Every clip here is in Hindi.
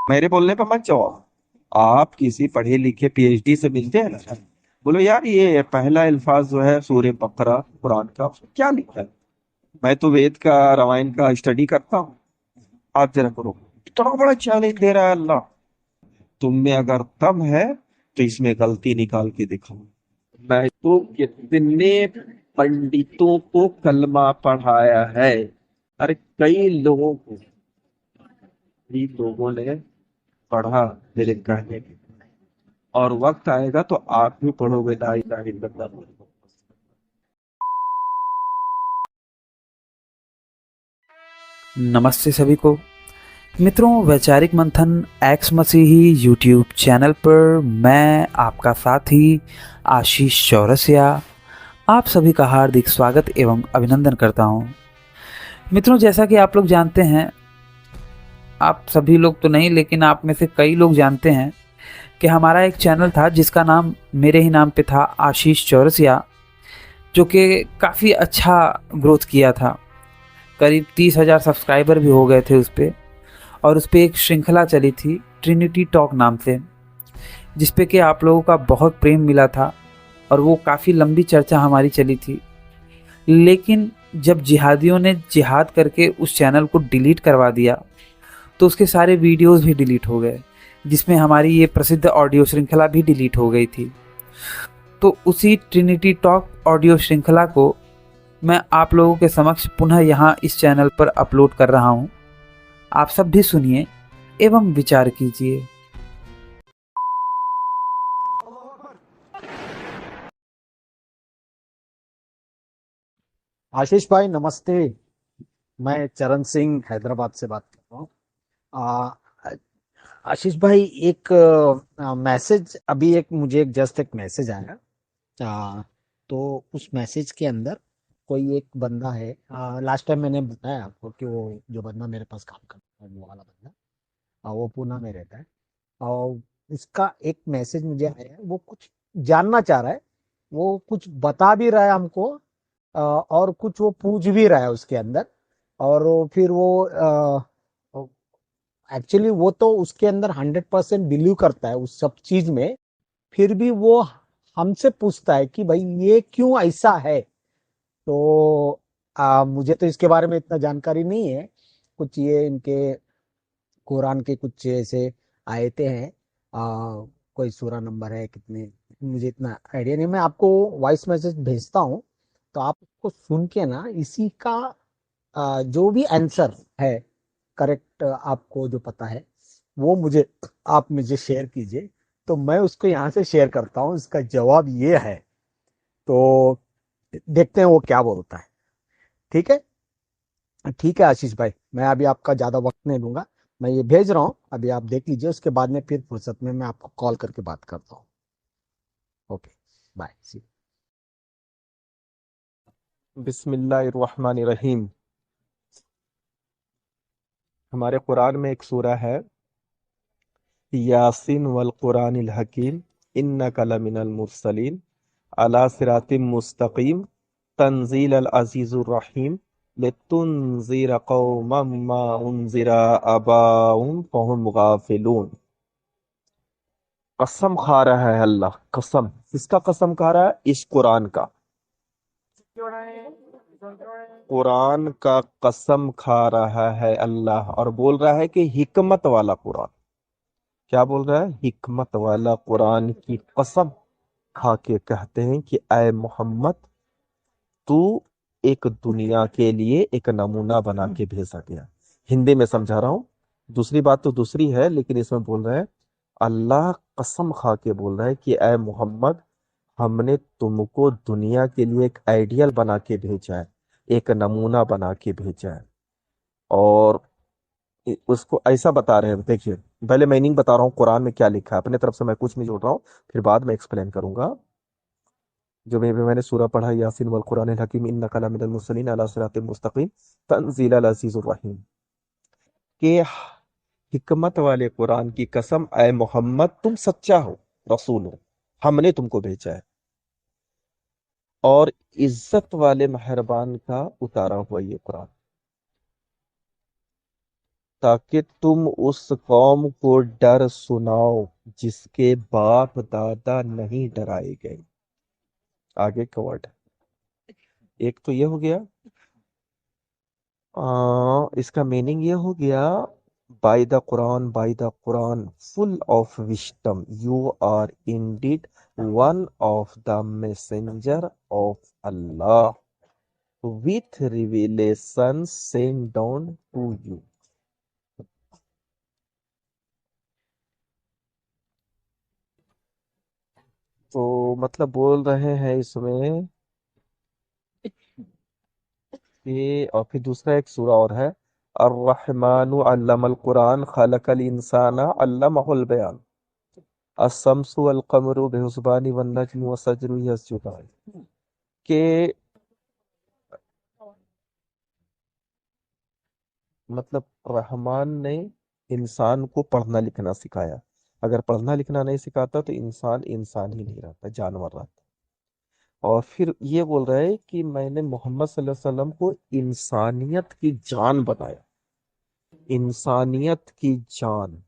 मेरे बोलने पर मत जाओ। आप किसी पढ़े लिखे पीएचडी से मिलते हैं ना, बोलो यार ये पहला अल्फाज जो है सूर्य बकरा कुरान का, उसमें क्या लिखा है। मैं तो वेद का रामायण का स्टडी करता हूँ, आप जरा करो। इतना बड़ा चैलेंज दे रहा है अल्लाह। तुम में अगर दम है तो इसमें गलती निकाल के दिखाओ। मैं तो कितने पंडितों को कलमा पढ़ाया है। अरे कई लोगों को, कई लोगों ने पढ़ा मेरे कहने पे। और वक्त आएगा तो आप भी पढ़ोगे ला इलाहा इल्लल्लाह। नमस्ते सभी को। मित्रों, वैचारिक मंथन एक्स मसीही यूट्यूब चैनल पर मैं आपका साथी आशीष चौरसिया आप सभी का हार्दिक स्वागत एवं अभिनंदन करता हूं। मित्रों, जैसा कि आप लोग जानते हैं, आप सभी लोग तो नहीं लेकिन आप में से कई लोग जानते हैं कि हमारा एक चैनल था जिसका नाम मेरे ही नाम पे था, आशीष चौरसिया, जो कि काफ़ी अच्छा ग्रोथ किया था। करीब 30,000 सब्सक्राइबर भी हो गए थे उस पर। और उस पर एक श्रृंखला चली थी ट्रिनिटी टॉक नाम से, जिस पे कि आप लोगों का बहुत प्रेम मिला था और वो काफ़ी लंबी चर्चा हमारी चली थी। लेकिन जब जिहादियों ने जिहाद करके उस चैनल को डिलीट करवा दिया तो उसके सारे वीडियोस भी डिलीट हो गए, जिसमें हमारी ये प्रसिद्ध ऑडियो श्रृंखला भी डिलीट हो गई थी। तो उसी ट्रिनिटी टॉक ऑडियो श्रृंखला को मैं आप लोगों के समक्ष पुनः यहाँ इस चैनल पर अपलोड कर रहा हूँ। आप सब भी सुनिए एवं विचार कीजिए। आशीष भाई नमस्ते। मैं चरण सिंह हैदराबाद से बात कर रहा हूँ। आ- आशीष भाई एक मैसेज अभी एक मुझे एक जस्ट एक मैसेज आया। आ, तो उस मैसेज के अंदर कोई एक बंदा है। लास्ट टाइम मैंने बताया आपको कि वो जो बंदा मेरे पास काम करता है वो वाला बंदा, वो पूना में रहता है। और उसका एक मैसेज मुझे आया है, वो कुछ जानना चाह रहा है। वो कुछ बता भी रहा है हमको, और कुछ वो पूछ भी रहा है उसके अंदर। और फिर वो एक्चुअली वो तो उसके अंदर 100% बिलीव करता है उस सब चीज में। फिर भी वो हमसे पूछता है कि भाई ये क्यों ऐसा है। तो मुझे तो इसके बारे में इतना जानकारी नहीं है। कुछ ये इनके कुरान के कुछ ऐसे आयते हैं, कोई सूरा नंबर है कितने, मुझे इतना आइडिया नहीं। मैं आपको वॉइस मैसेज भेजता हूँ, तो आप उसको सुन के ना इसी का जो भी आंसर है करेक्ट आपको जो पता है वो मुझे आप मुझे शेयर कीजिए। तो मैं उसको यहाँ से शेयर करता हूँ, इसका जवाब ये है। तो देखते हैं वो क्या बोलता है। ठीक है। ठीक है आशीष भाई, मैं अभी आपका ज्यादा वक्त नहीं लूंगा। मैं ये भेज रहा हूँ, अभी आप देख लीजिए, उसके बाद में फिर फुर्सत में मैं आपको कॉल करके बात करता हूँ। ओके, बाय, सी। बिस्मिल्लाहिर्रहमानिर्रहीम। हमारे कुरान में एक सूरा है, यासीन वल कुरानिल हकीम, इन्नका लमिनल मुरसलीन अला सिरातिम मुस्तकीम तंजील अल अजीजुर रहीम लितुनज़िर कौमम मा उनज़िरा आबाउहुम फहुम गाफिलून। कसम खा रहा है अल्लाह, कसम। किसका कसम खा रहा है? इस कुरान का। कुरान का कसम खा रहा है अल्लाह, और बोल रहा है कि हिकमत वाला कुरान। क्या बोल रहा है? हिकमत वाला कुरान की कसम खा के कहते हैं कि ऐ मोहम्मद, तू एक दुनिया के लिए एक नमूना बना के भेजा गया। हिंदी में समझा रहा हूं, दूसरी बात तो दूसरी है, लेकिन इसमें बोल रहे हैं, अल्लाह कसम खा के बोल रहा है कि ऐ मोहम्मद, हमने तुमको दुनिया के लिए एक आइडियल बना के भेजा है, एक नमूना बना के भेजा है। और उसको ऐसा बता रहे हैं, देखिए। पहले मीनिंग बता रहा हूँ कुरान में क्या लिखा है, अपने तरफ से मैं कुछ नहीं जोड़ रहा हूँ, फिर बाद में एक्सप्लेन करूंगा। जो मैंने सूरा पढ़ा, यासीन वल कुरान हकीम इन्नका लमिनल मुरसलीन अला सिरातिम मुस्तकीम तंजील अल अजीजुर रहीम। के हिकमत वाले कुरान की कसम, ऐ मोहम्मद तुम सच्चा हो, रसूल हो, हमने तुमको भेजा है, और इज्जत वाले मेहरबान का उतारा हुआ ये कुरान। ताकि तुम उस कौम को डर सुनाओ जिसके बाप दादा नहीं डराए गए। आगे का वर्ड, एक तो ये हो गया। इसका मीनिंग ये हो गया, by the Quran full of wisdom you are indeed one of the messenger of Allah with revelation send down to you. तो मतलब बोल रहे हैं इसमें कि, और फिर दूसरा एक सूरा और है, अर्रहमानु अल्लमल कुरान खलकल इंसाना अल्लमहुल बयान अस्सम्सु वल कमरु बिहुस्बानी वन नजमु वशजरु यस्जुदान। के मतलब रहमान ने इंसान को पढ़ना लिखना सिखाया। अगर पढ़ना लिखना नहीं सिखाता तो इंसान इंसान ही नहीं रहता, जानवर रहता। और फिर ये बोल रहा है कि मैंने मोहम्मद सल्लल्लाहु अलैहि वसल्लम को इंसानियत की जान बनाया। इंसानियत की जान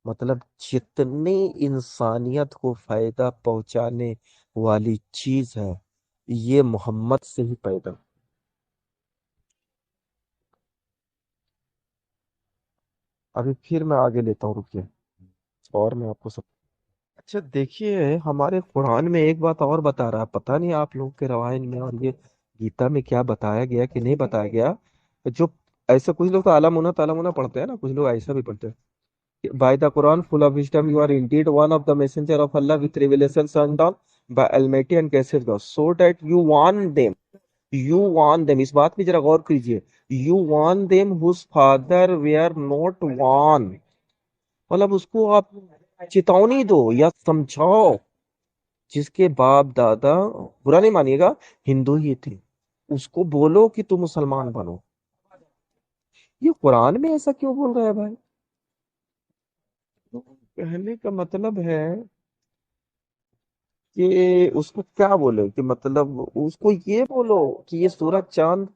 मतलब जितनी इंसानियत को फायदा पहुंचाने वाली चीज है, ये मोहम्मद से ही पैदा। अभी फिर मैं आगे लेता हूँ, रुकिए, और मैं आपको सब। अच्छा देखिए, हमारे कुरान में एक बात और बता रहा है, पता नहीं आप लोगों के रामायण में और ये गीता में क्या बताया गया कि नहीं बताया गया। जो ऐसे कुछ लोग तो आला मुना पढ़ते हैं ना, कुछ लोग ऐसा भी पढ़ते हैं, by the Quran full of wisdom you are indeed one of the messenger of Allah with revelation sent down by Almighty and Cassius God so that you warn them इस बात की जरा गौर कीजिए, you warn them whose father were not warned, मतलब उसको आप चेतावनी दो या समझाओ जिसके बाप दादा, बुरा नहीं मानिएगा, हिंदू ही थे, उसको बोलो कि तुम मुसलमान बनो। ये कुरान में ऐसा क्यों बोल रहा है भाई? तो कहने का मतलब है कि उसको क्या बोले, कि मतलब उसको ये बोलो कि ये सूरज चांद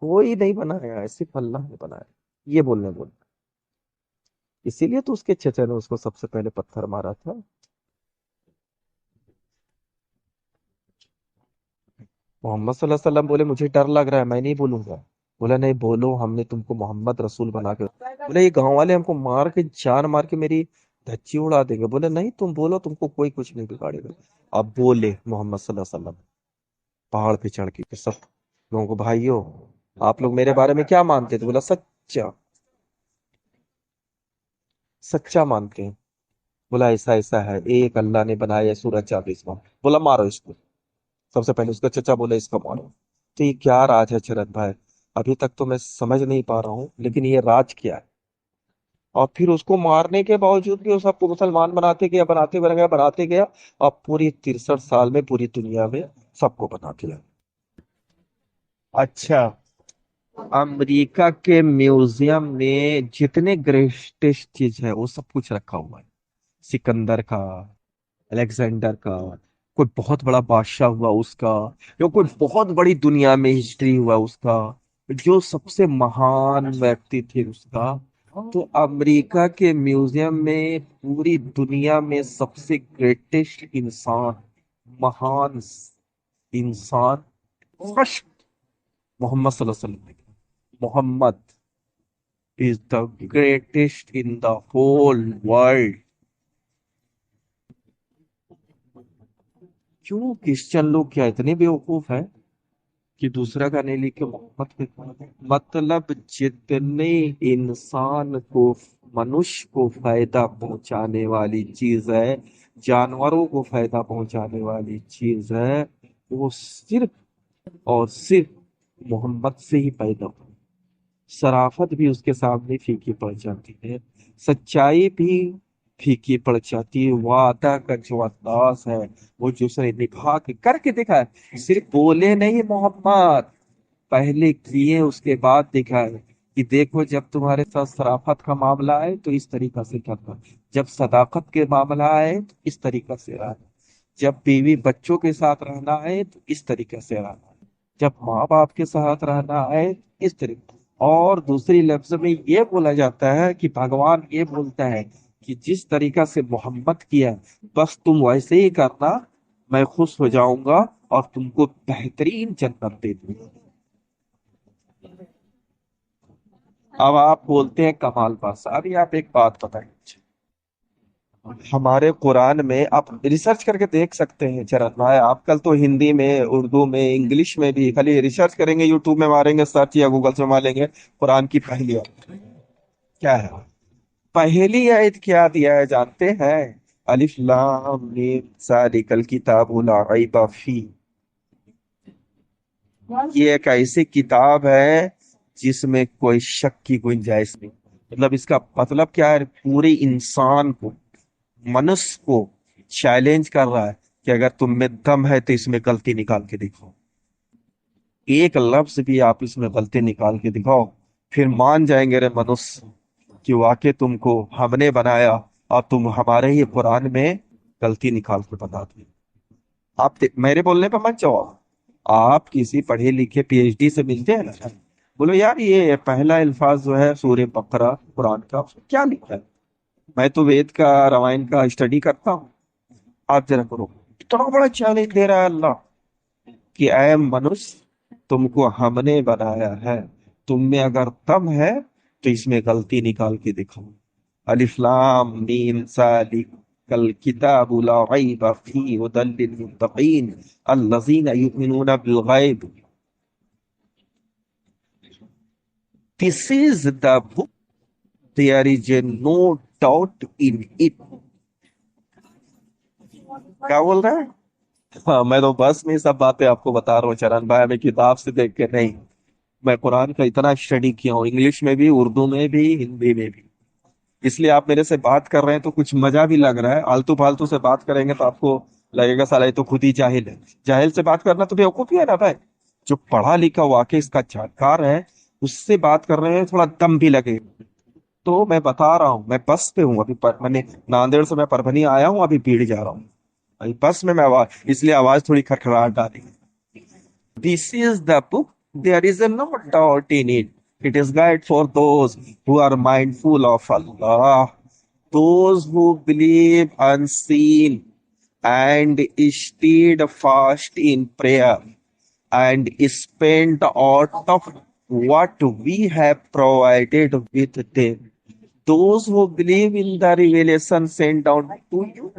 कोई नहीं बनाया है, सिर्फ अल्लाह ने बनाया, ये बोल। इसीलिए तो उसके चचा ने उसको सबसे पहले पत्थर मारा था। मोहम्मद सल्लल्लाहु अलैहि वसल्लम बोले मुझे डर लग रहा है, मैं नहीं बोलूंगा। बोला नहीं बोलो, हमने तुमको मोहम्मद रसूल बना के, बोले ये गांव वाले हमको मार के, जान मार के मेरी धच्ची उड़ा देंगे। बोले नहीं तुम बोलो, तुमको कोई कुछ नहीं बिगाड़ेगा। अब बोले मोहम्मद सल्लल्लाहु अलैहि वसल्लम पहाड़ पे चढ़ के सब लोगों को, भाइयों आप लोग मेरे बारे में क्या मानते थे? बोला सच्चा, सच्चा मानते हैं। बोला ऐसा ऐसा है, एक अल्लाह ने बनाया है सूरज चांद इसको। बोला मारो इसको। सबसे पहले उसका चचा बोला इसको मारो। तो ये क्या राज है शरद भाई? अभी तक तो मैं समझ नहीं पा रहा हूँ, लेकिन ये राज क्या है? और फिर उसको मारने के बावजूद भी वो सबको मुसलमान बनाते गया और पूरी 63 साल में पूरी दुनिया में सबको बना दिया। अच्छा, अमेरिका के म्यूजियम में जितने ग्रेटेस्ट चीज है वो सब कुछ रखा हुआ है। सिकंदर का, अलेक्जेंडर का, कोई बहुत बड़ा बादशाह हुआ उसका, या कोई बहुत बड़ी दुनिया में हिस्ट्री हुआ उसका, जो सबसे महान व्यक्ति थे उसका। तो अमेरिका के म्यूजियम में पूरी दुनिया में सबसे ग्रेटेस्ट इंसान, महान इंसान फर्स्ट मोहम्मद सल्लल्लाहु अलैहि वसल्लम। Muhammad is the greatest in the whole world। क्यों क्रिश्चियन लोग क्या इतने बेवकूफ है कि दूसरा का नहीं लिख के मोहम्मद पे? मतलब जितने इंसान को, मनुष्य को फायदा पहुंचाने वाली चीज है, जानवरों को फायदा पहुंचाने वाली चीज है, वो सिर्फ और सिर्फ मोहम्मद से ही पैदा हुई। शराफत भी उसके सामने फीकी पड़ जाती है, सच्चाई भी फीकी पड़ जाती है। वादा का जो अंदाज है, वो जो उसने निभा के करके देखा है, सिर्फ बोले नहीं मोहम्मद, पहले किए उसके बाद देखा है कि देखो जब तुम्हारे साथ शराफत का मामला आए तो इस तरीका से करना, जब सदाकत के मामला आए तो इस तरीका से रहना, जब बीवी बच्चों के साथ रहना है तो इस तरीके से रहना, जब माँ बाप के साथ रहना है तो इस तरीके। और दूसरी लफ्ज में ये बोला जाता है कि भगवान ये बोलता है कि जिस तरीका से मोहब्बत किया बस तुम वैसे ही करना, मैं खुश हो जाऊंगा और तुमको बेहतरीन जन्नत दे दूंगा। अब आप बोलते हैं कमाल पासा। अभी आप एक बात बताएं, हमारे कुरान में आप रिसर्च करके देख सकते हैं चरण भाई, आजकल तो हिंदी में, उर्दू में, इंग्लिश में भी खाली रिसर्च करेंगे, यूट्यूब में मारेंगे सर्च या गूगल से मारेंगे, कुरान की पहली आयत क्या है? पहली आयत क्या दिया है जानते हैं? अलिफ लाम मीम जालिकल किताबु ला रैब फी। ये एक ऐसी किताब है जिसमें कोई शक की गुंजाइश नहीं। मतलब इसका मतलब क्या है? पूरे इंसान को, मनुष्य को चैलेंज कर रहा है कि अगर तुम में दम है तो इसमें गलती निकाल के दिखाओ। एक लफ्ज भी आप इसमें गलती निकाल के दिखाओ, फिर मान जाएंगे रे मनुष्य कि वाकई तुमको हमने बनाया और तुम हमारे ही कुरान में गलती निकाल के बता दी। मेरे बोलने पर मत जाओ। आप किसी पढ़े लिखे पीएचडी से मिलते हैं ना, बोलो यार ये पहला अल्फाज जो है सूर्य बकरा कुरान का, उसमें क्या लिखा है? मैं तो वेद का, रामायण का स्टडी करता हूँ। आप जरा करो। इतना बड़ा चैलेंज दे रहा है अल्लाह कि ऐ मनुष्य, तुमको हमने बनाया है, तुम में अगर दम है तो इसमें गलती निकाल के दिखाओ। अलिफ लाम मीम जालिक कल किताबु ला रैब फीहि हुदल लिल मुत्तकीन अल्लज़ीना युमिनूना बिल गैब। This is the book, there is a no doubt in it. क्या बोल रहा है? हाँ, मैं तो बस में सब बातें आपको बता रहा हूँ चरण भाई, मैं किताब से देख के नहीं। मैं कुरान का इतना स्टडी किया हूँ, इंग्लिश में भी, उर्दू में भी, हिंदी में भी। इसलिए आप मेरे से बात कर रहे हैं तो कुछ मजा भी लग रहा है। आलतू फालतू से बात करेंगे तो आपको लगेगा साला ये तो खुद ही जाहिल है। जाहिल से बात करना तो बेवकूफी है ना भाई। जो पढ़ा लिखा वाकई इसका जानकार है, उससे बात कर रहे हैं, थोड़ा दम भी लगे। तो मैं बता रहा हूँ, मैं बस पे हूँ अभी, मैंने नांदेड़ से मैं परभनी आया हूँ, अभी भीड़ जा रहा हूँ। अभी बस में मैं आवाज, इसलिए आवाज थोड़ी खटखड़ाहट आ रही है। This is the book. There is no doubt in it. It is guide for those who are mindful of Allah, those who believe unseen and steadfast in prayer and spend out of what we have provided with them. Those who believe in the revelation sent down to you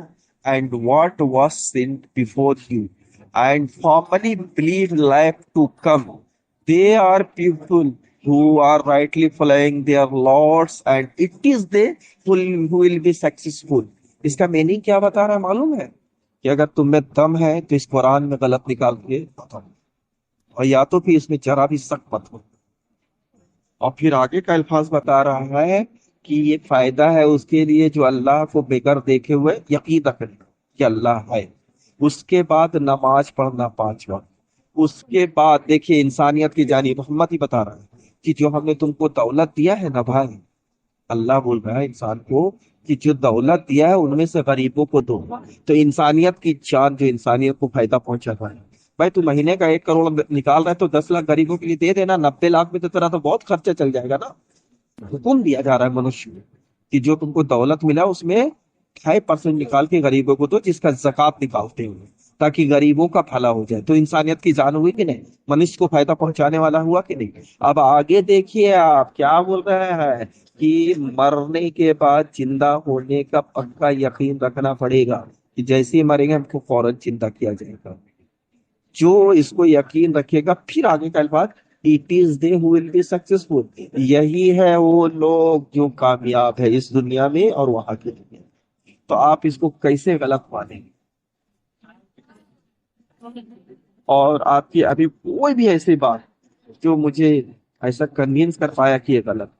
and what was sent before you, and firmly believe life to come. They are people who are rightly following their lords, and it is they who will be successful. इसका मीनिंग क्या बता रहा है मालूम है? कि अगर तुम में दम है तो इस कुरान में गलत निकाल के बताओ, और या तो फिर इसमें जरा भी शक मत हो। और फिर आगे का अल्फाज बता रहा है कि ये फायदा है उसके लिए जो अल्लाह को बेगर देखे हुए यकीन रखने कि अल्लाह है। उसके बाद नमाज पढ़ना 5 वक्त। उसके बाद देखिए इंसानियत की जानी मोहम्मद ही बता रहा है कि जो हमने तुमको दौलत दिया है ना भाई, अल्लाह बोल रहा है इंसान को कि जो दौलत दिया है उनमें से गरीबों को दो। तो इंसानियत की जान, जो इंसानियत को फायदा पहुंचा रहा है। भाई तू महीने का 1 करोड़ निकाल रहा है तो 10 लाख गरीबों के लिए दे देना, 90 लाख में तो तेरा तो बहुत खर्चा चल जाएगा ना। हुक्म दिया जा रहा है मनुष्य को कि जो तुमको दौलत मिला उसमें 5% निकाल के गरीबों को दो, जिसका जक़ात निकालते हुए, ताकि गरीबों का भला हो जाए। तो इंसानियत की जान हुई कि नहीं? मनुष्य को फायदा पहुंचाने वाला हुआ कि नहीं? अब आगे देखिए आप क्या बोल रहे हैं कि मरने के बाद जिंदा होने का पक्का यकीन रखना पड़ेगा, कि जैसे ही मरेंगे हमको फौरन जिंदा किया जाएगा। जो इसको यकीन रखेगा, फिर आगे का अल्फाज, it is they who will be successful. यही है वो लोग जो कामयाब है इस दुनिया में और वहां की दुनिया में। तो आप इसको कैसे गलत मानेंगे? और आपकी अभी कोई भी ऐसी बात जो मुझे ऐसा कन्विंस कर पाया कि ये गलत,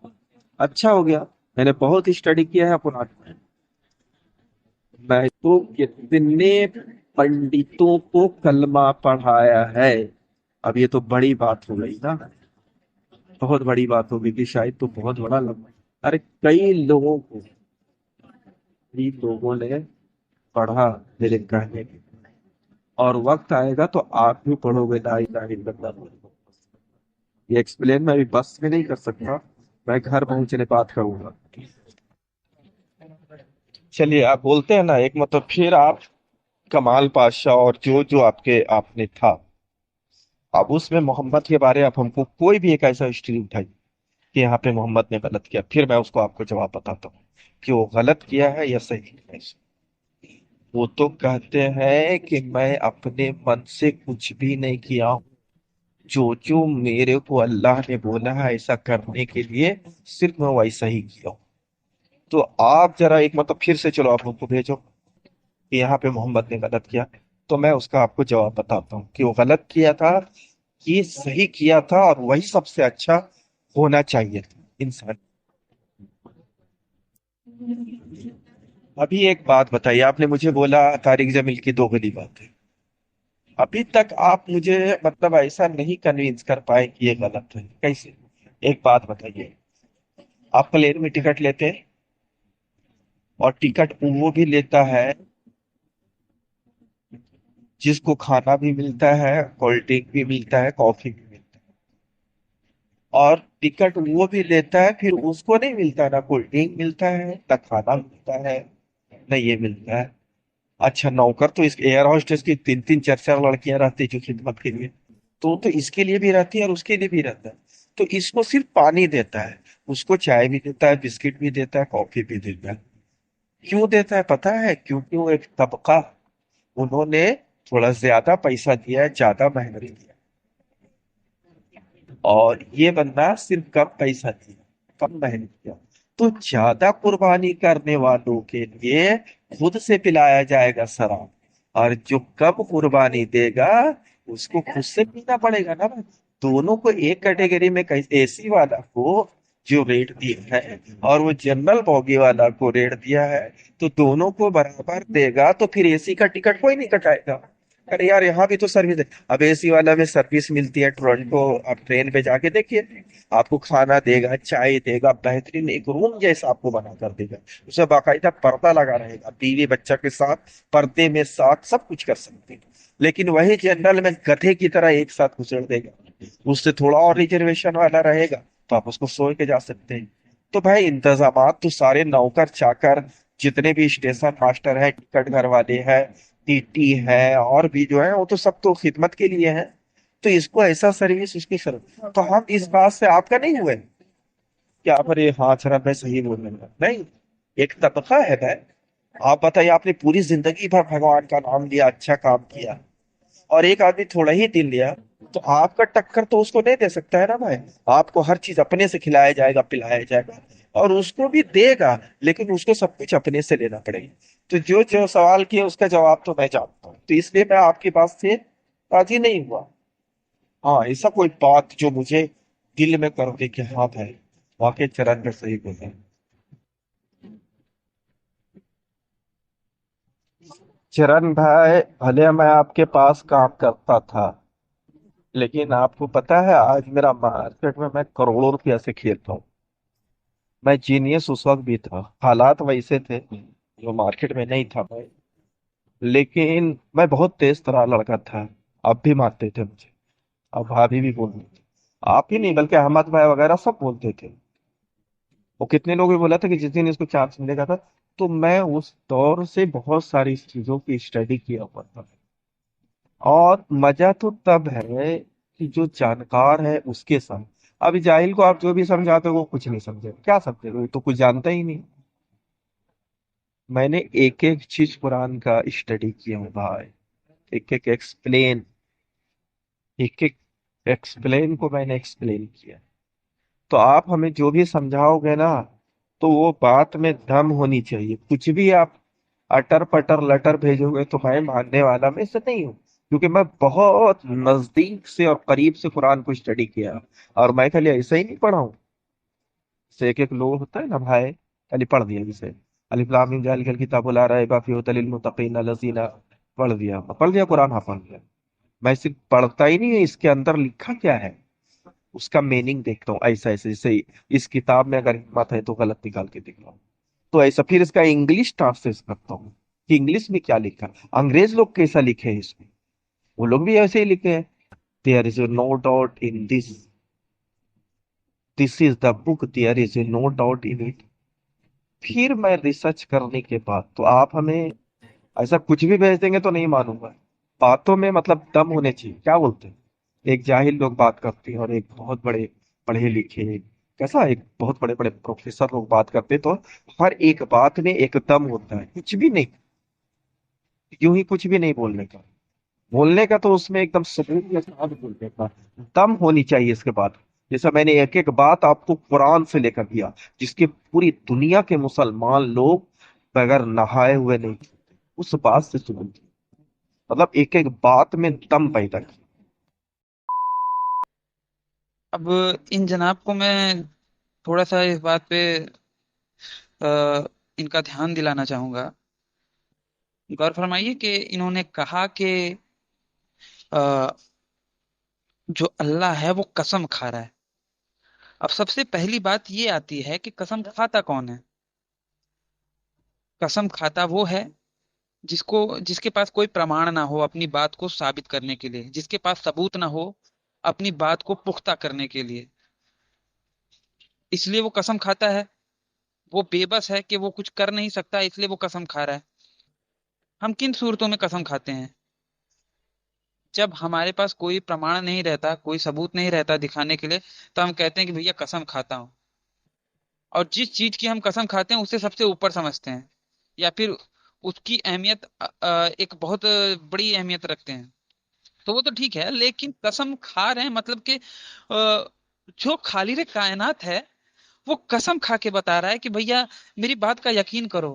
अच्छा हो गया। मैंने बहुत स्टडी किया है पुराण में। मैं तो कितने पंडितों को कलमा पढ़ाया है। अब ये तो बड़ी बात हो गई ना, बहुत बड़ी बात होगी कि शायद तो बहुत बड़ा लम्बा। अरे कई लोगों ने पढ़ा मेरे कहने पे। और वक्त आएगा तो आप भी पढ़ोगे ला इलाहा इल्लल्लाह। ये एक्सप्लेन मैं अभी बस में नहीं कर सकता, मैं घर पहुंचने बात करूंगा। चलिए, आप बोलते हैं ना एक मतलब, फिर आप कमाल पाशा और जो जो आपके आपने था, अब उसमें मोहम्मद के बारे आप हमको कोई भी एक ऐसा हिस्ट्री उठाई कि यहाँ पे मोहम्मद ने गलत किया, फिर मैं उसको आपको जवाब बताता हूँ कि वो गलत किया है या सही किया है। वो तो कहते हैं कि मैं अपने मन से कुछ भी नहीं किया हूँ, जो जो मेरे को अल्लाह ने बोला है ऐसा करने के लिए, सिर्फ मैं वैसा ही किया हूँ। तो आप जरा एक मतलब फिर से चलो आप हमको भेजो कि यहाँ पे मोहम्मद ने गलत किया, तो मैं उसका आपको जवाब बताता हूँ कि वो गलत किया था, ये सही किया था, और वही सबसे अच्छा होना चाहिए था इंसान। अभी एक बात बताइए, आपने मुझे बोला तारिक जमील की दो गली बात है, अभी तक आप मुझे मतलब ऐसा नहीं कन्विंस कर पाए कि ये गलत है, कैसे? एक बात बताइए, आप प्लेन में टिकट लेते हैं, और टिकट वो भी लेता है जिसको खाना भी मिलता है, कोल्ड ड्रिंक भी मिलता है, कॉफी भी मिलता है, और टिकट वो भी लेता है, फिर उसको नहीं मिलता, ना कोल्ड ड्रिंक मिलता है, ना खाना मिलता है, ना ये मिलता है। अच्छा, नौकर तो इस एयर होस्टेस की तीन तीन चार चार लड़कियां रहती है जो खिदमत के लिए, तो इसके लिए भी रहती है और उसके लिए भी रहता है। तो इसको सिर्फ पानी देता है, उसको चाय भी देता है, बिस्किट भी देता है, कॉफी भी देता है। क्यों देता है पता है? क्योंकि वो एक तबका, उन्होंने थोड़ा ज्यादा पैसा दिया है, ज्यादा मेहनत किया, और ये बंदा सिर्फ कम पैसा दिया, कम मेहनत किया। तो ज्यादा कुर्बानी करने वालों के लिए खुद से पिलाया जाएगा शराब, और जो कम कुर्बानी देगा उसको खुद से पीना पड़ेगा ना भाई। दोनों को एक कैटेगरी में, कैसे एसी वाला को जो रेट दिया है और वो जनरल बॉगी वाला को रेट दिया है, तो दोनों को बराबर देगा, तो फिर एसी का टिकट कोई नहीं कटाएगा। अरे यार, यहाँ भी तो सर्विस है। अब एसी वाला में सर्विस मिलती है, टोरंटो आप ट्रेन पे जाके देखिए, आपको खाना देगा, चाय देगा, बेहतरीन एक रूम जैसा आपको बना कर देगा, उसे बाकायदा पर्दा लगा रहेगा, बीवी बच्चा के साथ पर्दे में साथ सब कुछ कर सकते हैं। लेकिन वही जनरल में गधे की तरह एक साथ घुसेड़ देगा, उससे थोड़ा और रिजर्वेशन वाला रहेगा, तो आप उसको सो के जा सकते हैं। तो भाई, इंतजामात तो सारे नौकर चाकर, जितने भी स्टेशन मास्टर है, टिकट घर वाले हैं, टीटी है, और भी जो है, वो तो सब तो खिदमत के लिए है। तो इसको ऐसा सर्विस, उसकी सर्विस, तो हम इस बात से आपका नहीं हुए क्या? पर ये हाँ जरा मैं सही बोल रहा हूँ नहीं, एक तबका है भाई। आप बताइए, आपने पूरी जिंदगी भर भगवान का नाम लिया, अच्छा काम किया, और एक आदमी थोड़ा ही दिल लिया, तो आपका टक्कर तो उसको नहीं दे सकता है ना भाई। आपको हर चीज अपने से खिलाया जाएगा, पिलाया जाएगा, और उसको भी देगा, लेकिन उसको सब कुछ अपने से लेना पड़ेगा। तो जो जो सवाल किए उसका जवाब तो मैं जानता हूँ, तो इसलिए मैं आपकी बात से राजी नहीं हुआ। हाँ, ऐसा कोई बात जो मुझे दिल में कर दे कि हाँ भाई, वाकई चरण में सही बोला। चरण भाई, भले मैं आपके पास काम करता था, लेकिन आपको पता है आज मेरा मार्केट में मैं करोड़ों रुपया से खेलता हूँ। मैं जीनियस उस वक्त भी था, हालात वैसे थे जो मार्केट में नहीं था भाई, लेकिन मैं बहुत तेज तरार लड़का था। आप भी मानते थे मुझे, अब भाभी भी बोलते थे, आप ही नहीं बल्कि अहमद भाई वगैरह सब बोलते थे। वो कितने लोगों ने बोला था कि जिस दिन इसको चांस मिलेगा था। तो मैं उस दौर से बहुत सारी चीजों की स्टडी किया हुआ था, और मजा तो तब है कि जो जानकार है उसके साथ। अभी जाहिल को आप जो भी समझाते हो वो कुछ नहीं समझे, क्या समझे, वो तो कुछ जानता ही नहीं। मैंने एक एक चीज कुरान का स्टडी किया हूँ भाई, एक एक एक्सप्लेन, एक एक एक्सप्लेन को मैंने एक्सप्लेन किया। तो आप हमें जो भी समझाओगे ना, तो वो बात में दम होनी चाहिए। कुछ भी आप अटर पटर लटर भेजोगे तो मैं मानने वाला मैं से नहीं हूँ, क्योंकि मैं बहुत नजदीक से और करीब से कुरान को स्टडी किया। और मैं खाली ऐसा ही नहीं पढ़ा हूँ, से एक एक लोग होता है ना भाई, खाली पढ़ दिया जिसे अलिफ लाम मीम जालिकल किताबु ला रैब फीहि हुदल लिल मुत्तकीन लजीना, पढ़ दिया कुरान, हाँ पढ़ दिया। मैं सिर्फ पढ़ता ही नहीं, इसके अंदर लिखा क्या है उसका मीनिंग देखता हूँ, ऐसा ऐसे जैसे इस किताब में अगर हिम्मत है तो गलत निकाल के देखता हूँ, तो ऐसा फिर इसका इंग्लिश ट्रांसलेट करता हूँ कि इंग्लिश में क्या लिखा, अंग्रेज लोग कैसा लिखे हैं इसमें, वो लोग भी ऐसे ही लिखे हैं, there is no doubt in this, this is the book, there is no doubt in it. फिर मैं रिसर्च करने के बाद, तो आप हमें ऐसा कुछ भी भेज देंगे तो नहीं मानूंगा। बातों में मतलब दम होने चाहिए, क्या बोलते हैं? एक जाहिल लोग बात करते हैं और एक बहुत बड़े पढ़े लिखे, कैसा, एक बहुत बड़े बड़े प्रोफेसर लोग बात करते हैं, तो हर एक बात में एक दम होता है, कुछ भी नहीं, यूं ही कुछ भी नहीं बोलने का। बोलने का तो उसमें एकदम सबूत के साथ बोलने का दम होनी चाहिए इसके बाद। जैसा मैंने एक एक बात आपको कुरान से लेकर दिया, जिसके पूरी दुनिया के मुसलमान लोग बगैर नहाए हुए नहीं खेलते, उस बात से सुनूं, मतलब एक एक बात में दम पैदा किया। अब इन जनाब को मैं थोड़ा सा इस बात पे इनका ध्यान दिलाना चाहूंगा। गौर फरमाइए कि इन्होंने कहा कि अ, जो अल्लाह है वो कसम खा रहा है। अब सबसे पहली बात ये आती है कि कसम खाता कौन है? कसम खाता वो है जिसको जिसके पास कोई प्रमाण ना हो अपनी बात को साबित करने के लिए, जिसके पास सबूत ना हो अपनी बात को पुख्ता करने के लिए, इसलिए वो कसम खाता है। वो बेबस है कि वो कुछ कर नहीं सकता, इसलिए वो कसम खा रहा है। हम किन सूरतों में कसम खाते हैं? जब हमारे पास कोई प्रमाण नहीं रहता, कोई सबूत नहीं रहता दिखाने के लिए, तो हम कहते हैं कि भैया कसम खाता हूं। और जिस चीज की हम कसम खाते हैं उसे सबसे ऊपर समझते हैं, या फिर उसकी अहमियत एक बहुत बड़ी अहमियत रखते हैं। तो वो तो ठीक है, लेकिन कसम खा रहे हैं मतलब कि जो खालिर कायनात है वो कसम खा के बता रहा है कि भैया मेरी बात का यकीन करो।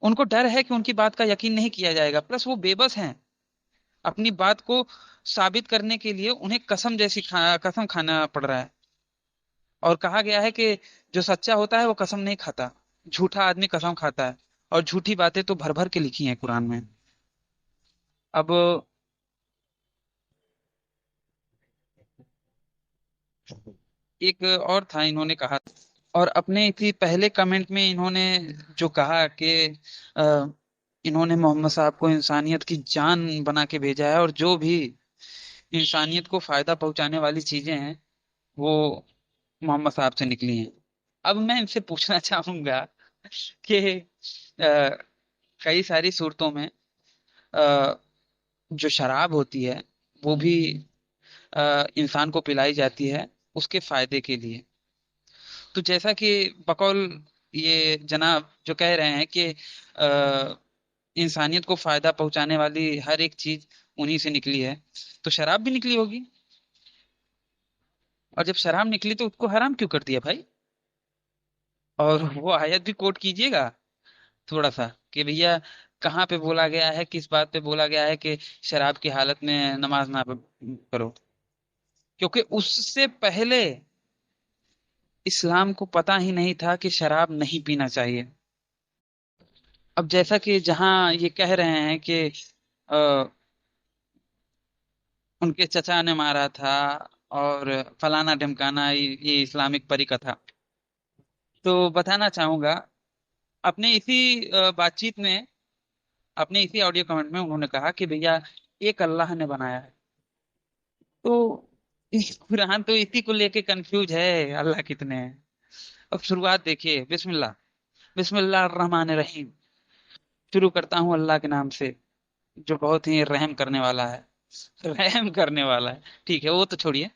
उनको डर है कि उनकी बात का यकीन नहीं किया जाएगा, प्लस वो बेबस हैं। अपनी बात को साबित करने के लिए उन्हें कसम खाना पड़ रहा है। और कहा गया है कि जो सच्चा होता है वो कसम नहीं खाता, झूठा आदमी कसम खाता है। और झूठी बातें तो भर भर के लिखी हैं कुरान में। अब एक और था, इन्होंने कहा, और अपने इसी पहले कमेंट में इन्होंने जो कहा कि अ, इन्होंने मोहम्मद साहब को इंसानियत की जान बना के भेजा है, और जो भी इंसानियत को फायदा पहुंचाने वाली चीजें हैं वो मोहम्मद साहब से निकली हैं। अब मैं इनसे पूछना चाहूंगा कि कई सारी सूरतों में अ, जो शराब होती है वो भी इंसान को पिलाई जाती है उसके फायदे के लिए। तो जैसा कि बकौल ये जनाब जो कह रहे हैं कि इंसानियत को फायदा पहुंचाने वाली हर एक चीज उन्हीं से निकली है, तो शराब भी निकली होगी। और जब शराब निकली तो उसको हराम क्यों कर दिया भाई? और वो आयत भी कोट कीजिएगा थोड़ा सा, कि भैया कहाँ पे बोला गया है, किस बात पे बोला गया है कि शराब की हालत में नमाज ना करो? क्योंकि उससे पहले इस्लाम को पता ही नहीं था कि शराब नहीं पीना चाहिए। अब जैसा कि जहाँ ये कह रहे हैं कि अ, उनके चचा ने मारा था और फलाना ढिमकाना, ये इस्लामिक परी का था। तो बताना चाहूंगा, अपने इसी बातचीत में, अपने इसी ऑडियो कमेंट में उन्होंने कहा कि भैया एक अल्लाह ने बनाया है। तो इस कुरान तो इसी को लेके कंफ्यूज है, अल्लाह कितने हैं। अब शुरुआत देखिए, बिस्मिल्लाह, बिस्मिल्लाह रहमान रहीम। शुरू करता हूँ अल्लाह के नाम से जो बहुत ही रहम करने वाला है। रहम करने वाला है, ठीक है वो तो छोड़िए।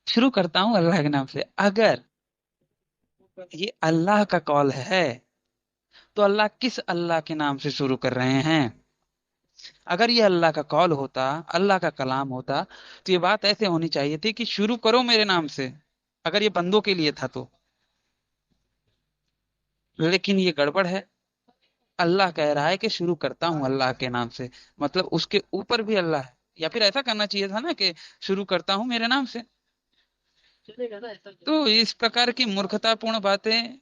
शुरू करता हूँ अल्लाह के नाम से। अगर ये अल्लाह का कॉल है तो अल्लाह किस अल्लाह के नाम से शुरू कर रहे हैं? अगर ये अल्लाह का कॉल होता, अल्लाह का कलाम होता, तो ये बात ऐसे होनी चाहिए थी कि शुरू करो मेरे नाम से, अगर ये बंदों के लिए था तो। लेकिन ये गड़बड़ है। अल्लाह कह रहा है कि शुरू करता हूं अल्लाह के नाम से, मतलब उसके ऊपर भी अल्लाह है। या फिर ऐसा करना चाहिए था ना कि शुरू करता हूं मेरे नाम से। तो इस प्रकार की मूर्खतापूर्ण बातें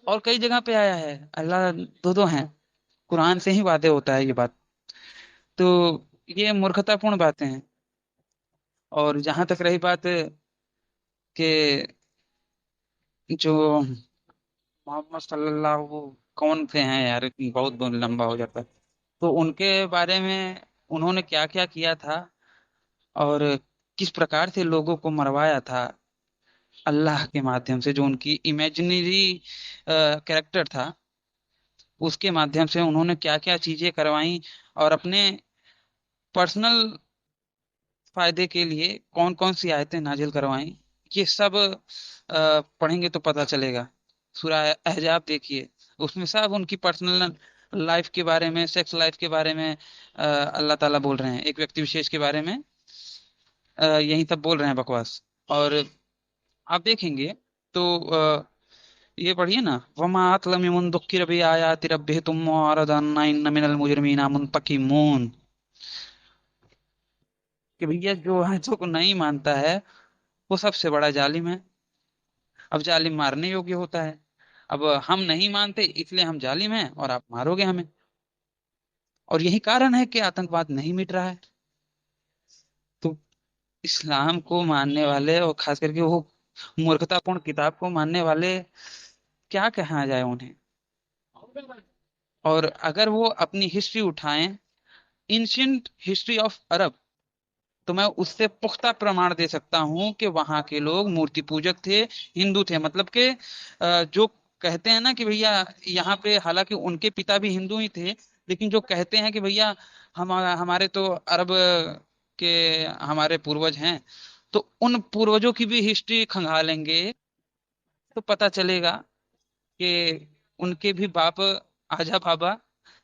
और कई जगह पे आया है। अल्लाह दो दो हैं, कुरान से ही वादे होता है ये बात। तो ये मूर्खतापूर्ण बातें हैं। और जहां तक रही बात कि जो मोहम्मद सल्लल्लाहु कौन से हैं यार, बहुत लंबा हो जाता है। तो उनके बारे में उन्होंने क्या क्या किया था और किस प्रकार से लोगों को मरवाया था, अल्लाह के माध्यम से, जो उनकी इमेजिनरी कैरेक्टर था, उसके माध्यम से उन्होंने क्या क्या चीजें करवाई, और अपने पर्सनल फायदे के लिए कौन कौन सी आयतें नाजिल करवाई, ये सब पढ़ेंगे तो पता चलेगा। सूरा अहजाब देखिए, उसमें सब उनकी पर्सनल लाइफ के बारे में, सेक्स लाइफ के बारे में अल्लाह ताला बोल रहे हैं, एक व्यक्ति विशेष के बारे में यही सब बोल रहे हैं बकवास। और आप देखेंगे तो ये पढ़िए ना, वमा अतलम युमन भी आयाति रब्बिहि तुम मुआरदन इन्न मिनल मुजरिमीना मुंतकिमून, कि भैया जो है जो नहीं मानता है वो सबसे बड़ा जालिम है। अब जालिम मारने योग्य होता है, अब हम नहीं मानते इसलिए हम जालिम हैं और आप मारोगे हमें। और यही कारण है कि आतंकवाद नहीं मिट रहा है। तो इस्लाम को मानने वाले, और खास करके वो मूर्खतापूर्ण किताब को मानने वाले, क्या कहा जाए उन्हें। और अगर वो अपनी हिस्ट्री उठाएं, एंशियंट हिस्ट्री ऑफ अरब, तो मैं उससे पुख्ता प्रमाण दे सकता हूं कि वहां के लोग मूर्ति पूजक थे, हिंदू थे। मतलब कि जो कहते हैं ना कि भैया यहाँ पे, हालांकि उनके पिता भी हिंदू ही थे, लेकिन जो कहते हैं कि भैया हमारे तो अरब के हमारे पूर्वज हैं, तो उन पूर्वजों की भी हिस्ट्री खंगालेंगे तो पता चलेगा कि उनके भी बाप आजा बाबा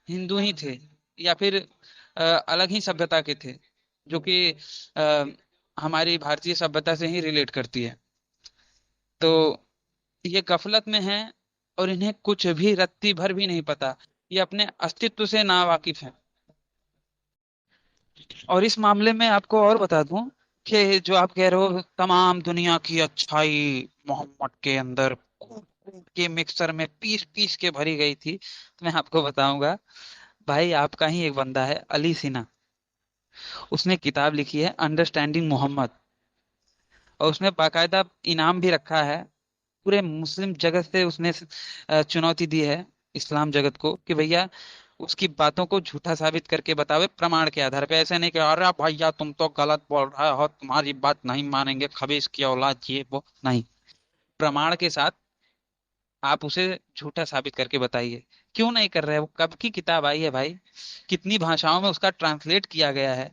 हिंदू ही थे, या फिर अलग ही सभ्यता के थे, जो कि अ, हमारी भारतीय सभ्यता से ही रिलेट करती है। तो ये गफलत में है, और इन्हें कुछ भी रत्ती भर भी नहीं पता, ये अपने अस्तित्व से ना वाकिफ है। और इस मामले में आपको और बता दूं कि जो आप कह रहे हो तमाम दुनिया की अच्छाई मोहम्मद के अंदर कूट कूट के मिक्सर में पीस पीस के भरी गई थी, तो मैं आपको बताऊंगा। भाई आपका ही एक बंदा है अली सिन्हा, उसने किताब लिखी है अंडरस्टैंडिंग मोहम्मद, और उसने बाकायदा इनाम भी रखा है। पूरे मुस्लिम जगत से उसने चुनौती दी है इस्लाम जगत को कि भैया उसकी बातों को झूठा साबित करके बतावे प्रमाण के आधार पे। ऐसे नहीं कि अरे भैया तुम तो गलत बोल रहे हो, तुम्हारी बात नहीं मानेंगे, खबीस की औलाद, ये वो नहीं। प्रमाण के साथ आप उसे झूठा साबित करके बताइए। क्यों नहीं कर रहे हो? कब की किताब आई है भाई, कितनी भाषाओं में उसका ट्रांसलेट किया गया है,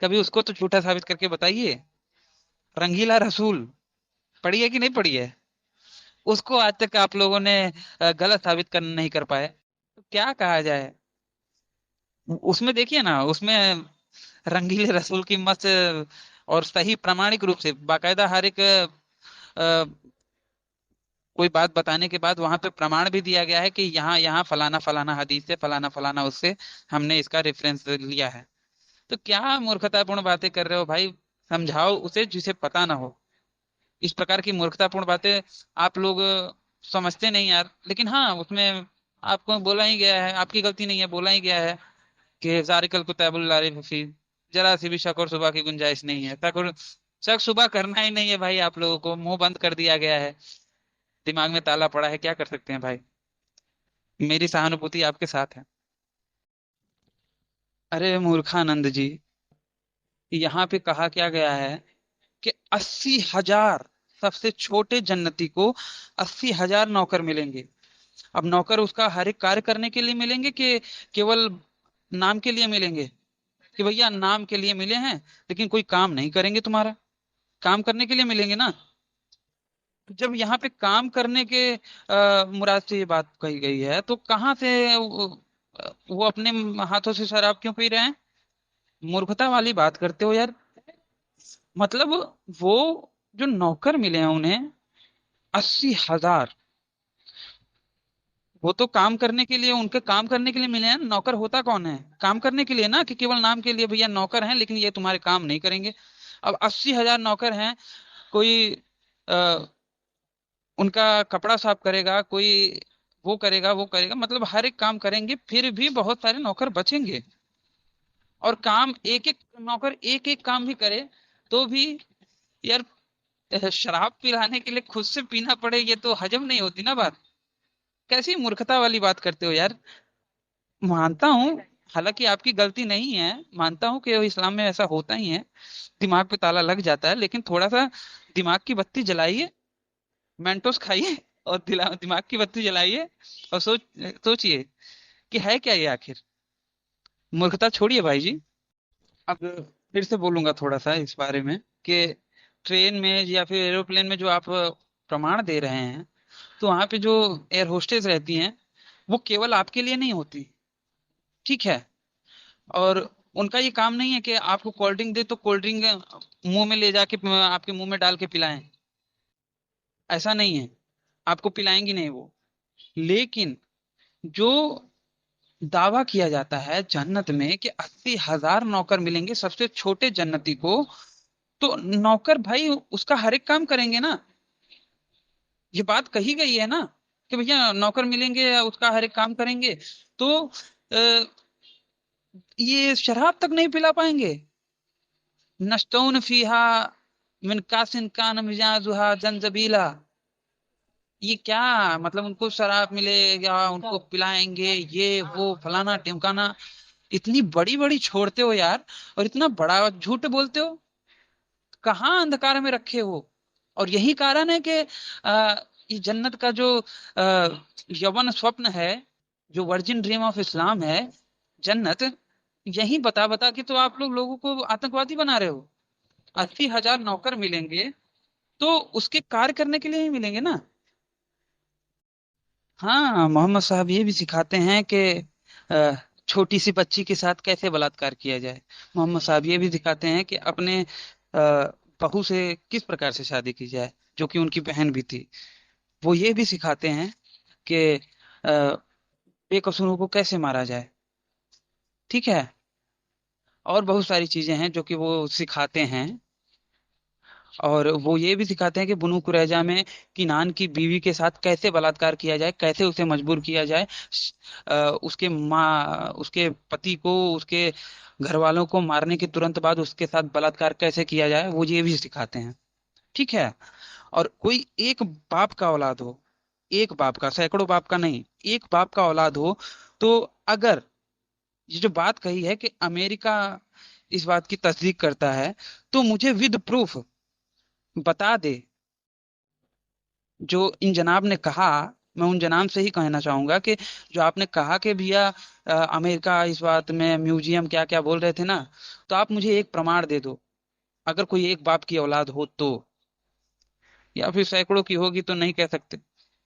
कभी उसको तो झूठा साबित करके बताइए। रंगीला रसूल पढ़ी है कि नहीं पढ़ी है? उसको आज तक आप लोगों ने गलत साबित कर नहीं कर पाए, तो क्या कहा जाए। उसमें देखिए ना, उसमें रंगीले रसूल की मस्त और सही प्रामाणिक रूप से बाकायदा हर एक कोई बात बताने के बाद वहां पे प्रमाण भी दिया गया है कि यहाँ यहाँ फलाना फलाना हदीस से, फलाना फलाना उससे हमने इसका रेफरेंस लिया है। तो क्या मूर्खतापूर्ण बातें कर रहे हो भाई, समझाओ उसे जिसे पता ना हो। इस प्रकार की मूर्खतापूर्ण बातें आप लोग समझते नहीं यार। लेकिन हाँ, उसमें आपको बोला ही गया है, आपकी गलती नहीं है, बोला ही गया है कि जारिकल कुतैबुल लारिफ फी, जरा सी भी शक और सुबह की गुंजाइश नहीं है। शक और शक सुबह करना ही नहीं है भाई, आप लोगों को मुंह बंद कर दिया गया है, दिमाग में ताला पड़ा है, क्या कर सकते हैं भाई। मेरी सहानुभूति आपके साथ है। अरे मूर्खानंद जी, यहाँ पे कहा क्या गया है कि 80,000, सबसे छोटे जन्नती को 80,000 नौकर मिलेंगे। अब नौकर उसका हर एक कार्य करने के लिए मिलेंगे कि केवल नाम के लिए मिलेंगे? कि भैया नाम के लिए मिले हैं लेकिन कोई काम नहीं करेंगे तुम्हारा, काम करने के लिए मिलेंगे ना। तो जब यहाँ पे काम करने के मुराद से ये बात कही गई है, तो कहाँ से वो अपने हाथों से शराब क्यों पी रहे हैं? मूर्खता वाली बात करते हो यार। मतलब वो जो नौकर मिले हैं उन्हें 80,000, वो तो काम करने के लिए, उनके काम करने के लिए मिले हैं। नौकर होता कौन है? काम करने के लिए ना, कि केवल नाम के लिए भैया नौकर हैं लेकिन ये तुम्हारे काम नहीं करेंगे। अब 80,000 नौकर हैं, कोई आ, उनका कपड़ा साफ करेगा, कोई वो करेगा, मतलब हर एक काम करेंगे, फिर भी बहुत सारे नौकर बचेंगे। और काम एक एक नौकर एक एक काम भी करे तो भी यार, शराब पिलाने के लिए खुद से पीना पड़े, ये तो हजम नहीं होती ना बात। कैसी मूर्खता वाली बात करते हो यार। मानता हूँ, हालांकि आपकी गलती नहीं है, मानता हूँ कि इस्लाम में ऐसा होता ही है, दिमाग पे ताला लग जाता है, लेकिन थोड़ा सा दिमाग की बत्ती जलाइए, मेंटोस खाइए और दिमाग की बत्ती जलाइए और सोचिए कि है क्या ये आखिर। मूर्खता छोड़िए भाई जी। अब फिर से बोलूंगा थोड़ा सा इस बारे में कि ट्रेन में या फिर एरोप्लेन में जो आप प्रमाण दे रहे हैं, तो वहां पे जो एयर होस्टेस रहती हैं वो केवल आपके लिए नहीं होती, ठीक है। और उनका ये काम नहीं है कि आपको कोल्ड ड्रिंक दे तो कोल्ड ड्रिंक मुंह में ले जाके आपके मुंह में डाल के पिलाएं। ऐसा नहीं है, आपको पिलाएंगी नहीं वो। लेकिन जो दावा किया जाता है जन्नत में कि 80,000 नौकर मिलेंगे सबसे छोटे जन्नती को, तो नौकर भाई उसका हर एक काम करेंगे ना। ये बात कही गई है ना कि भैया नौकर मिलेंगे उसका हर एक काम करेंगे। तो ये शराब तक नहीं पिला पाएंगे। नस्तौन फीहा मिन कासिन कान मिजाजुहा जंजबीला। ये क्या मतलब, उनको शराब मिलेगा उनको पिलाएंगे ये वो फलाना टिमकाना। इतनी बड़ी बड़ी छोड़ते हो यार, और इतना बड़ा झूठ बोलते हो। कहाँ अंधकार में रखे हो। और यही कारण है कि ये जन्नत का जो यौवन स्वप्न है, जो वर्जिन ड्रीम ऑफ इस्लाम है, जन्नत, यही बता बता के तो आप लोगों को आतंकवादी बना रहे हो। 80,000 नौकर मिलेंगे तो उसके कार्य करने के लिए ही मिलेंगे ना। हाँ, मोहम्मद साहब ये भी सिखाते हैं कि अ, छोटी सी बच्ची के साथ कैसे बलात्कार किया जाए। मोहम्मद साहब ये भी दिखाते हैं कि अपने बहू से किस प्रकार से शादी की जाए, जो कि उनकी बहन भी थी। वो ये भी सिखाते हैं कि बेकसूरों को कैसे मारा जाए, ठीक है। और बहुत सारी चीजें हैं जो कि वो सिखाते हैं। और वो ये भी सिखाते हैं कि बुनू कुरैजा में किनान की बीवी के साथ कैसे बलात्कार किया जाए, कैसे उसे मजबूर किया जाए, उसके माँ उसके पति को, उसके घर वालों को मारने के तुरंत बाद उसके साथ बलात्कार कैसे किया जाए, वो ये भी सिखाते हैं, ठीक है। और कोई एक बाप का औलाद हो, एक बाप का, सैकड़ों बाप का नहीं, एक बाप का औलाद हो, तो अगर ये जो बात कही है कि अमेरिका इस बात की तस्दीक करता है, तो मुझे विद प्रूफ बता दे। जो इन जनाब ने कहा, मैं उन जनाब से ही कहना चाहूंगा कि जो आपने कहा कि भैया अमेरिका इस बात में म्यूजियम क्या क्या बोल रहे थे ना, तो आप मुझे एक प्रमाण दे दो। अगर कोई एक बाप की औलाद हो तो, या फिर सैकड़ों की होगी तो नहीं कह सकते,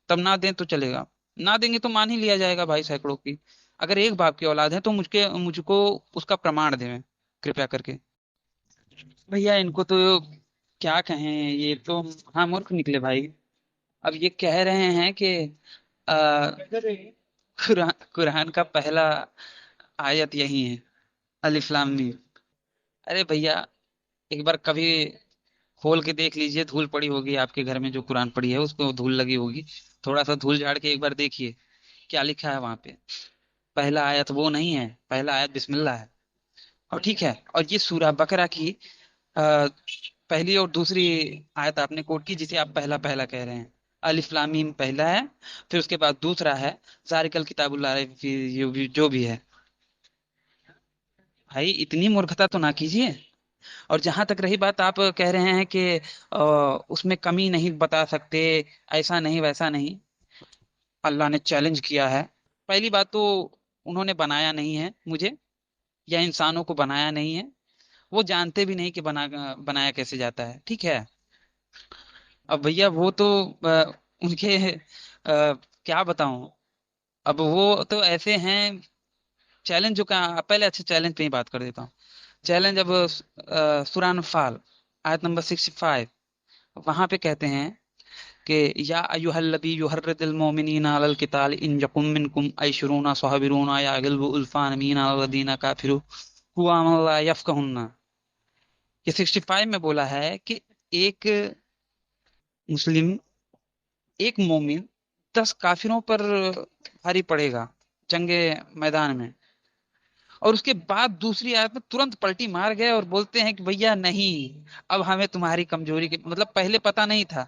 तब ना दें तो चलेगा। ना देंगे तो मान ही लिया जाएगा भाई सैकड़ों की। अगर एक बाप की औलाद है तो मुझको उसका प्रमाण दें कृपया करके। भैया इनको तो क्या कहें, ये तो हाँ मूर्ख निकले भाई। अब ये कह रहे हैं कि कुरान कुरान का पहला आयत यही है, अलिफ लाम मीम। अरे भैया एक बार कभी खोल के देख लीजिए, धूल पड़ी होगी आपके घर में, जो कुरान पड़ी है उसको धूल लगी होगी। थोड़ा सा धूल झाड़ के एक बार देखिए क्या लिखा है वहां पे। पहला आयत वो नहीं है, पहला आयत बिस्मिल्लाह है। और ठीक है, और ये सूरह बकरा की पहली और दूसरी आयत आपने कोट की, जिसे आप पहला पहला कह रहे हैं। अलिफ लाम मीम पहला है, फिर उसके बाद दूसरा है जारिकल किताबुल ला रैब फीह, जो भी है। भाई इतनी मूर्खता तो ना कीजिए। और जहां तक रही बात, आप कह रहे हैं कि उसमें कमी नहीं बता सकते, ऐसा नहीं वैसा नहीं। अल्लाह ने चैलेंज किया है। पहली बात तो उन्होंने बनाया नहीं है मुझे, या इंसानों को बनाया नहीं है। वो जानते भी नहीं कि बनाया कैसे जाता है, ठीक है। अब भैया वो तो उनके क्या बताऊं। अब वो तो ऐसे हैं। चैलेंज जो का पहले, अच्छा चैलेंज पे ही बात कर देता हूँ। चैलेंज अब सूरह अनफाल आयत नंबर 65, वहां पे कहते हैं कि या अय्युहल्लज़ी युहर्रिदुल मोमिनीना अलल क़िताल इन यकुम मिनकुम अयशरूना साबिरूना यागिलबु उल्फान मीना वल्लज़ीना काफिरू हुवा मा ला यफ़क़हूना। ये 65 में बोला है कि एक मुस्लिम, एक मोमिन 10 काफिरों पर भारी पड़ेगा जंगे मैदान में। और उसके बाद दूसरी आयत में तुरंत पलटी मार गए और बोलते हैं कि भैया नहीं, अब हमें तुम्हारी कमजोरी के, मतलब पहले पता नहीं था,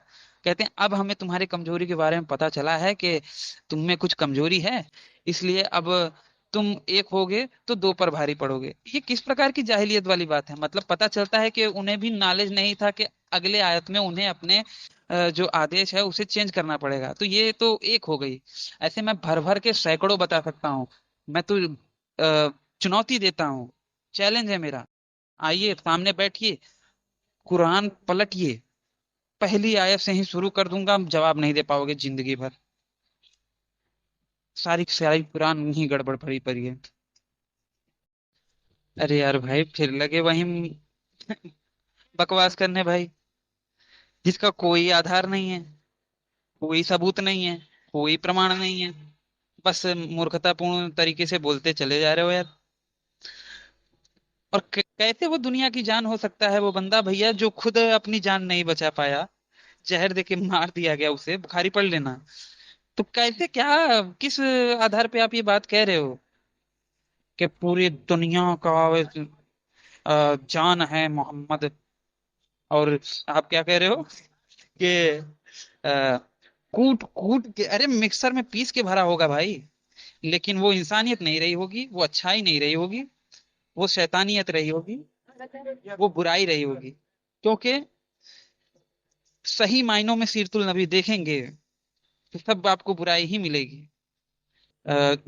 कहते हैं अब हमें तुम्हारी कमजोरी के बारे में पता चला है कि तुम में कुछ कमजोरी है, इसलिए अब तुम एक होगे तो दो पर भारी पड़ोगे। ये किस प्रकार की जाहिलियत वाली बात है? मतलब पता चलता है कि उन्हें भी नॉलेज नहीं था कि अगले आयत में उन्हें अपने जो आदेश है उसे चेंज करना पड़ेगा। तो ये तो एक हो गई। ऐसे मैं भर भर के सैकड़ों बता सकता हूँ। मैं तो चुनौती देता हूँ, चैलेंज है मेरा। आइए सामने बैठिए, कुरान पलटिए, पहली आयत से ही शुरू कर दूंगा, जवाब नहीं दे पाओगे जिंदगी भर। सारी सारी कुरान ही गड़बड़ भरी पड़ी है। अरे यार भाई, फिर लगे वही बकवास करने भाई, जिसका कोई आधार नहीं है, कोई सबूत नहीं है, कोई प्रमाण नहीं है। बस मूर्खतापूर्ण तरीके से बोलते चले जा रहे हो यार। और कैसे वो दुनिया की जान हो सकता है वो बंदा भैया, जो खुद अपनी जान नहीं बचा पाया, जहर देके मार दिया गया उसे, बुखारी पढ़ लेना। तो कैसे, क्या, किस आधार पे आप ये बात कह रहे हो कि पूरी दुनिया का जान है मोहम्मद? और आप क्या कह रहे हो कि अ, कूट कूट के, अरे मिक्सर में पीस के भरा होगा भाई, लेकिन वो इंसानियत नहीं रही होगी, वो अच्छाई नहीं रही होगी, वो शैतानियत रही होगी, वो बुराई रही होगी। क्योंकि सही मायनों में सीरतुल नबी देखेंगे तो सब आपको बुराई ही मिलेगी।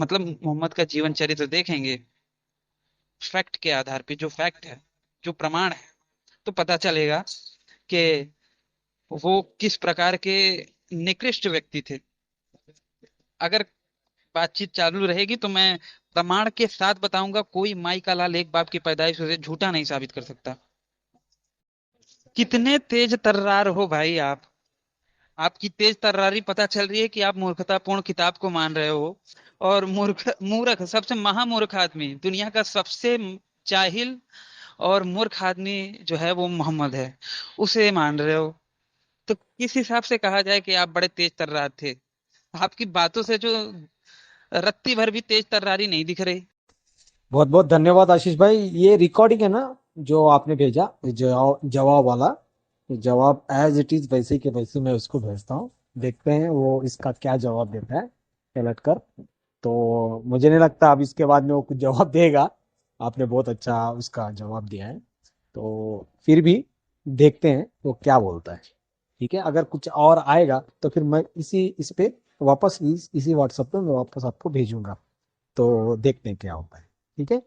मतलब मोहम्मद का जीवन चरित्र देखेंगे फैक्ट के आधार पे, जो फैक्ट है, जो प्रमाण है, तो पता चलेगा कि वो किस प्रकार के निकृष्ट व्यक्ति थे। अगर बातचीत चालू रहेगी तो मैं प्रमाण के साथ बताऊंगा, कोई माई का लाल एक बाप की पैदाइश उसे झूठा नहीं साबित कर सकता। कितने तेज तर्रार हो भाई आप। आपकी तेज तर्रारी पता चल रही है कि आप मूर्खतापूर्ण किताब को मान रहे हो, और मूर्ख मूर्ख सबसे महामूर्ख आदमी, दुनिया का सबसे जाहिल और मूर्ख आदमी जो है वो मोहम्मद है, उसे मान रहे हो। तो किस हिसाब से कहा जाए कि आप बड़े तेज तर्रार थे? आपकी बातों से जो रत्ती भर भी तेज तर्रारी नहीं दिख रही। बहुत बहुत धन्यवाद आशीष भाई। ये रिकॉर्डिंग है ना जो आपने भेजा, ये जवाब वाला, ये जवाब एज इट इज वैसे के वैसे मैं उसको भेजता हूँ। देखते हैं वो इसका क्या जवाब देता है पलट कर। तो मुझे नहीं लगता अब इसके बाद में वो कुछ जवाब देगा। आपने बहुत अच्छा उसका जवाब दिया है। तो फिर भी देखते हैं वो क्या बोलता है। ठीक है, अगर कुछ और आएगा तो फिर मैं इस पे वापस इसी व्हाट्सएप पे मैं वापस आपको भेजूंगा। तो देखते हैं क्या होता है। ठीक है।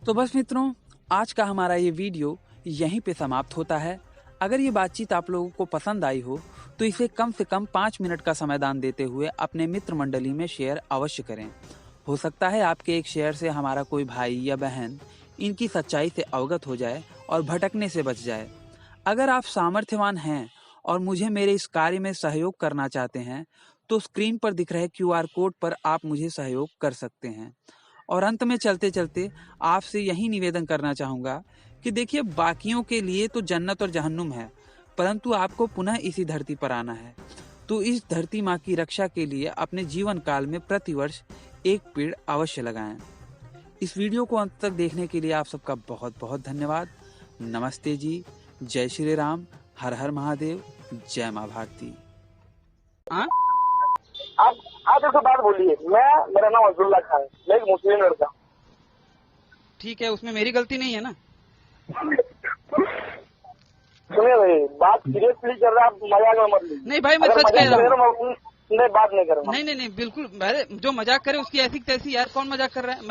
तो बस मित्रों, आज का हमारा ये वीडियो यहीं पे समाप्त होता है। अगर ये बातचीत आप लोगों को पसंद आई हो तो इसे कम से कम 5 मिनट का समाधान देते हुए अपने मित्र मंडली में शेयर अवश्य करें। हो सकता है आपके एक शेयर से हमारा कोई भाई या बहन इनकी सच्चाई से अवगत हो जाए और भटकने से बच जाए। अगर आप सामर्थ्यवान हैं और मुझे मेरे इस कार्य में सहयोग करना चाहते हैं तो स्क्रीन पर दिख रहे QR कोड पर आप मुझे सहयोग कर सकते हैं। और अंत में चलते चलते आपसे यही निवेदन करना चाहूँगा कि देखिए, बाकियों के लिए तो जन्नत और जहन्नुम है, परंतु आपको पुनः इसी धरती पर आना है। तो इस धरती माँ की रक्षा के लिए अपने जीवन काल में प्रतिवर्ष एक पेड़ अवश्य लगाएं। इस वीडियो को अंत तक देखने के लिए आप सबका बहुत बहुत धन्यवाद। नमस्ते जी, जय श्री राम, हर हर महादेव, जय माँ भारती। हाँ, आप आप ऐसे बात बोलिए। मेरा नाम अब्दुल्ला खान है, मैं एक मुस्लिम लड़का हूँ। ठीक है, उसमें मेरी गलती नहीं है ना? सुनिए भाई, बात सीरियसली कर रहा, आप मजाक में मत लीजिए। नहीं भाई, मैं अगर सच कह मजाक रहा कर हूँ। मैं बात नहीं करूंगा। नहीं नहीं नहीं, बिल्कुल, अरे जो मजाक करे उसकी ऐसी तैसी, यार कौन मजाक कर रहा है?